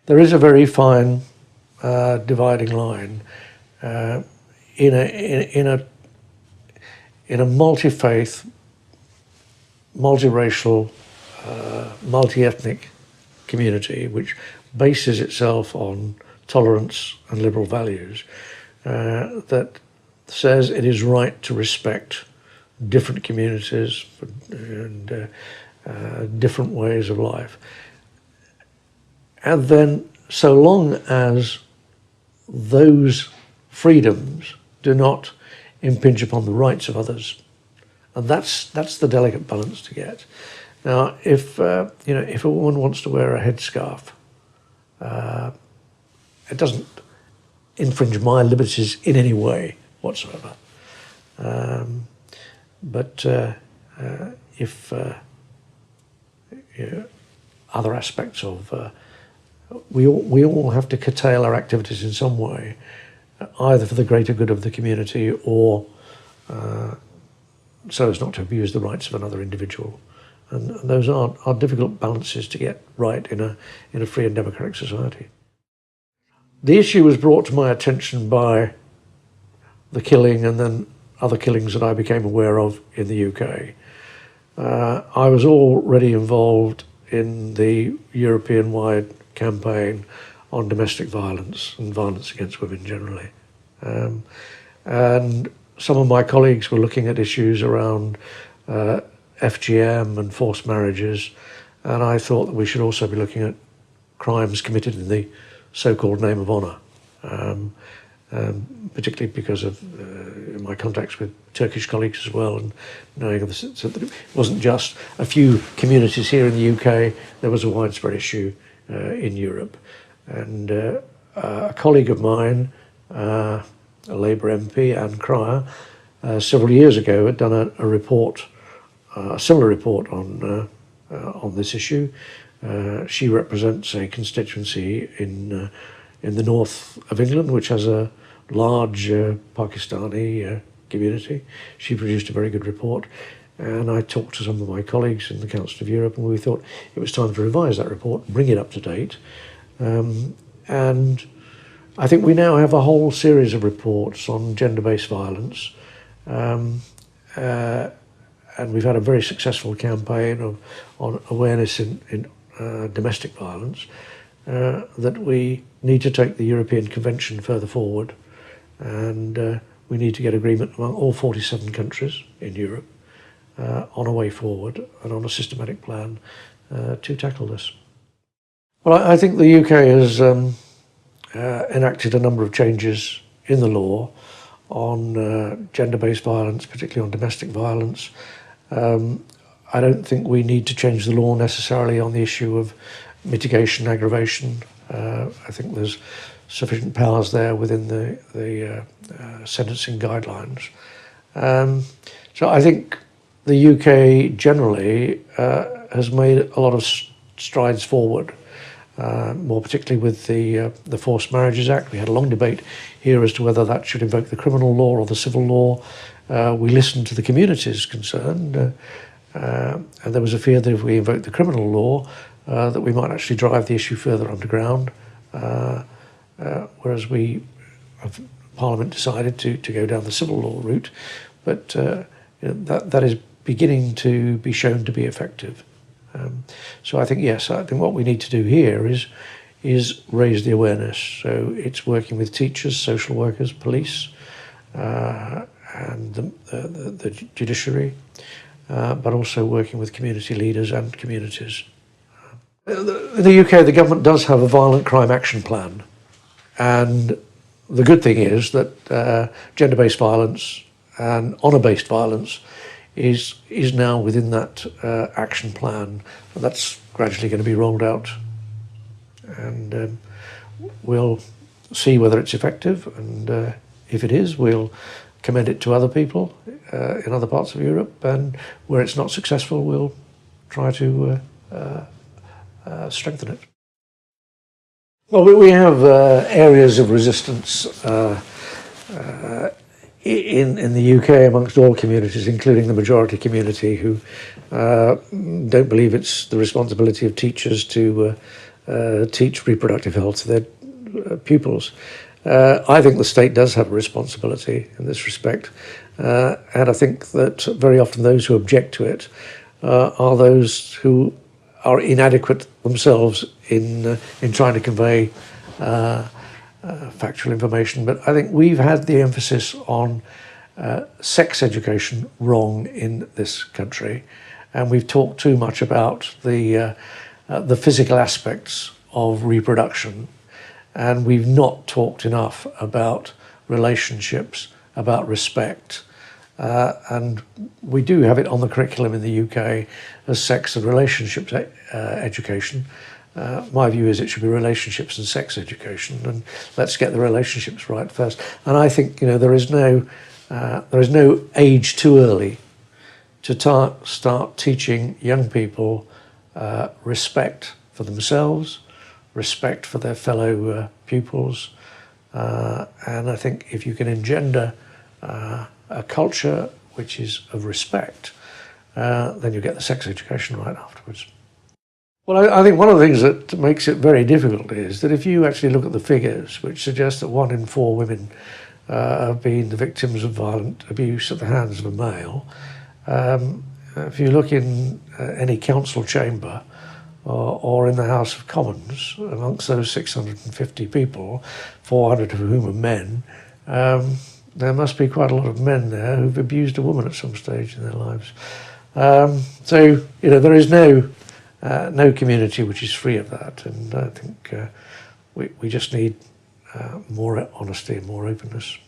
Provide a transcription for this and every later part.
there is a very fine dividing line in a multi-faith, multiracial, multi-ethnic community which bases itself on tolerance and liberal values, that says it is right to respect different communities and different ways of life. And then, so long as those freedoms do not impinge upon the rights of others, and that's the delicate balance to get. Now, if if a woman wants to wear a headscarf, it doesn't infringe my liberties in any way whatsoever. But if other aspects of we all have to curtail our activities in some way, either for the greater good of the community or so as not to abuse the rights of another individual. And those are difficult balances to get right in a free and democratic society. The issue was brought to my attention by the killing and then other killings that I became aware of in the UK. I was already involved in the European-wide campaign on domestic violence and violence against women generally. And some of my colleagues were looking at issues around FGM and forced marriages, and I thought that we should also be looking at crimes committed in the so-called name of honour, particularly because of my contacts with Turkish colleagues as well, and knowing that it wasn't just a few communities here in the UK, there was a widespread issue in Europe. And a colleague of mine, a Labour MP, Anne Cryer, several years ago had done a report, a similar report on this issue. She represents a constituency in the north of England, which has a large Pakistani community. She produced a very good report, and I talked to some of my colleagues in the Council of Europe, and we thought it was time to revise that report, bring it up to date. And I think we now have a whole series of reports on gender-based violence, and we've had a very successful campaign on awareness in domestic violence, that we need to take the European Convention further forward, and we need to get agreement among all 47 countries in Europe on a way forward and on a systematic plan to tackle this. Well, I think the UK has enacted a number of changes in the law on gender-based violence, particularly on domestic violence. I don't think we need to change the law necessarily on the issue of mitigation and aggravation. I think there's sufficient powers there within the sentencing guidelines. So I think the UK generally has made a lot of strides forward, more particularly with the Forced Marriages Act. We had a long debate here as to whether that should invoke the criminal law or the civil law. We listened to the communities concerned, and there was a fear that if we invoked the criminal law, that we might actually drive the issue further underground, whereas Parliament decided to go down the civil law route. But that is beginning to be shown to be effective. So I think, yes, I think what we need to do here is raise the awareness. So it's working with teachers, social workers, police, and the judiciary, but also working with community leaders and communities. In the UK, the government does have a violent crime action plan, and the good thing is that gender-based violence and honour-based violence is now within that action plan, and that's gradually going to be rolled out, and we'll see whether it's effective, and if it is, we'll commend it to other people in other parts of Europe, and where it's not successful, we'll try to strengthen it. Well, we have areas of resistance in the UK amongst all communities, including the majority community, who don't believe it's the responsibility of teachers to teach reproductive health to their pupils. I think the state does have a responsibility in this respect, and I think that very often those who object to it are those who are inadequate themselves in trying to convey factual information. But I think we've had the emphasis on sex education wrong in this country, and we've talked too much about the physical aspects of reproduction, and we've not talked enough about relationships, about respect. And we do have it on the curriculum in the UK as sex and relationships education. My view is it should be relationships and sex education, and let's get the relationships right first. And I think there is no age too early to start teaching young people respect for themselves, respect for their fellow pupils, and I think if you can engender a culture which is of respect, then you get the sex education right afterwards. Well, I think one of the things that makes it very difficult is that if you actually look at the figures, which suggest that 1 in 4 women have been the victims of violent abuse at the hands of a male, if you look in any council chamber or in the House of Commons, amongst those 650 people, 400 of whom are men, there must be quite a lot of men there who've abused a woman at some stage in their lives. So there is no community which is free of that, and I think we just need more honesty and more openness.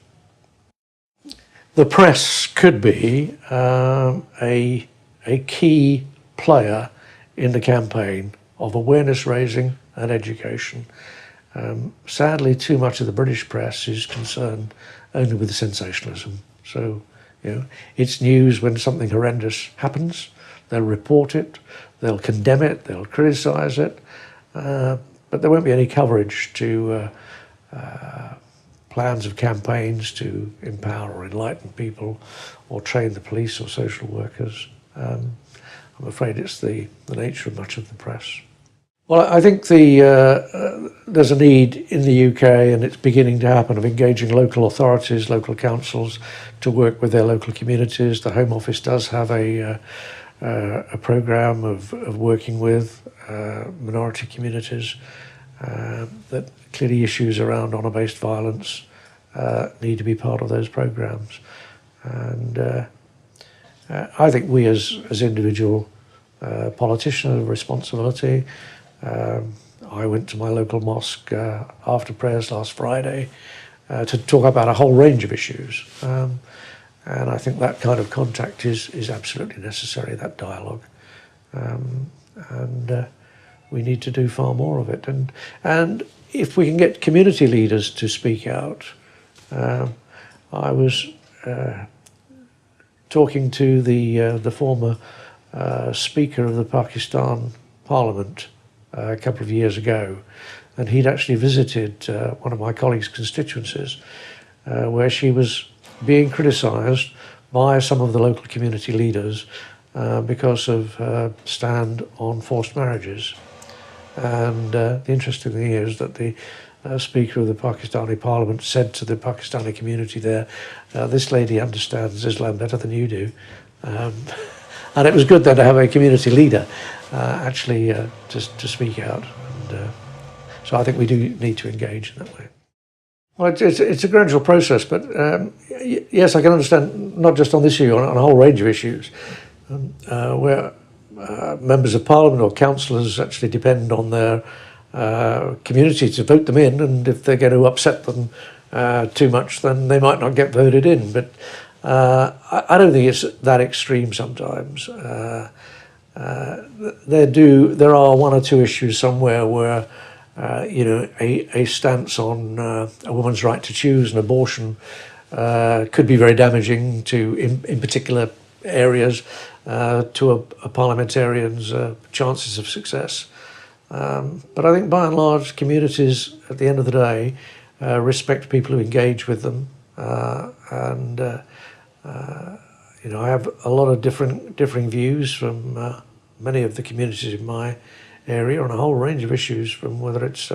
The press could be a key player in the campaign of awareness raising and education. Sadly, too much of the British press is concerned only with sensationalism. So, it's news when something horrendous happens. They'll report it, they'll condemn it, they'll criticise it, but there won't be any coverage to plans of campaigns to empower or enlighten people or train the police or social workers. I'm afraid it's the nature of much of the press. Well, I think there's a need in the UK, and it's beginning to happen, of engaging local authorities, local councils, to work with their local communities. The Home Office does have a programme of working with minority communities, that clearly issues around honour-based violence need to be part of those programmes. And I think we as individual politicians have a responsibility. I went to my local mosque after prayers last Friday to talk about a whole range of issues. And I think that kind of contact is absolutely necessary, that dialogue. And we need to do far more of it. And if we can get community leaders to speak out, I was talking to the former Speaker of the Pakistan Parliament a couple of years ago, and he'd actually visited one of my colleagues' constituencies where she was being criticised by some of the local community leaders because of her stand on forced marriages. And the interesting thing is that the Speaker of the Pakistani Parliament said to the Pakistani community there, this lady understands Islam better than you do. And it was good then to have a community leader actually to speak out. And so I think we do need to engage in that way. Well, it's a gradual process, but yes, I can understand, not just on this issue, on a whole range of issues, where members of Parliament or councillors actually depend on their community to vote them in, and if they're going to upset them too much, then they might not get voted in. But I don't think it's that extreme sometimes. There are one or two issues somewhere where a stance on a woman's right to choose an abortion could be very damaging to, in particular areas, to a parliamentarian's chances of success. But I think by and large, communities at the end of the day respect people who engage with them, and I have a lot of differing views from many of the communities in my area on a whole range of issues, from whether it's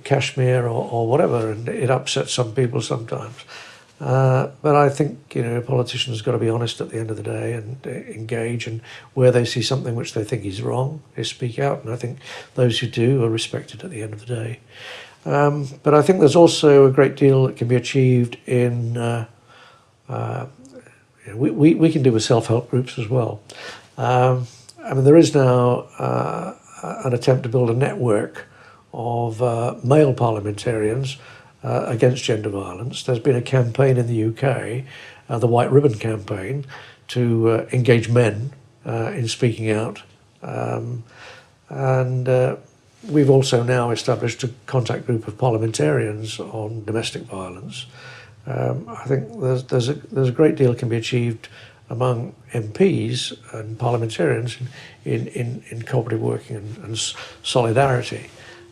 Kashmir or whatever, and it upsets some people sometimes. But I think politicians have got to be honest at the end of the day and engage, and where they see something which they think is wrong, they speak out, and I think those who do are respected at the end of the day. But I think there's also a great deal that can be achieved in we can do with self-help groups as well. There is now an attempt to build a network of male parliamentarians against gender violence. There's been a campaign in the UK, the White Ribbon Campaign, to engage men in speaking out. We've also now established a contact group of parliamentarians on domestic violence. I think there's a great deal can be achieved among MPs and parliamentarians in cooperative working and solidarity.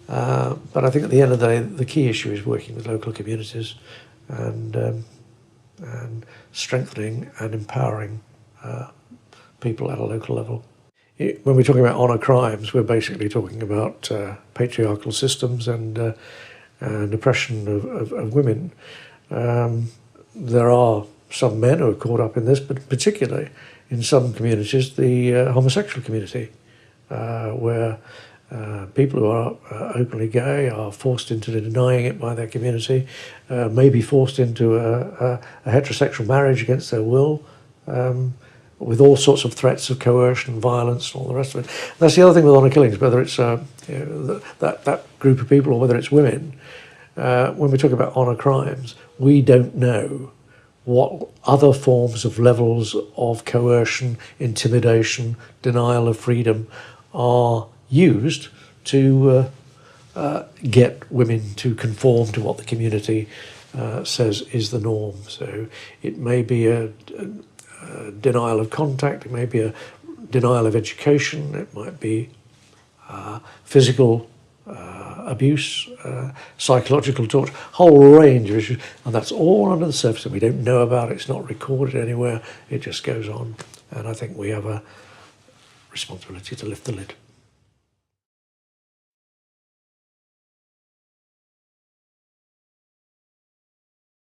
But I think at the end of the day, the key issue is working with local communities and strengthening and empowering people at a local level. When we're talking about honour crimes, we're basically talking about patriarchal systems and oppression of women. There are some men who are caught up in this, but particularly in some communities, the homosexual community, where people who are openly gay are forced into denying it by their community, may be forced into a heterosexual marriage against their will, with all sorts of threats of coercion, violence, and all the rest of it. And that's the other thing with honour killings, whether it's that group of people or whether it's women. When we talk about honour crimes, we don't know what other forms of levels of coercion, intimidation, denial of freedom are used to get women to conform to what the community says is the norm. So it may be a denial of contact, it may be a denial of education, it might be physical abuse, psychological torture, whole range of issues, and that's all under the surface, and we don't know about it. It's not recorded anywhere, it just goes on, and I think we have a responsibility to lift the lid.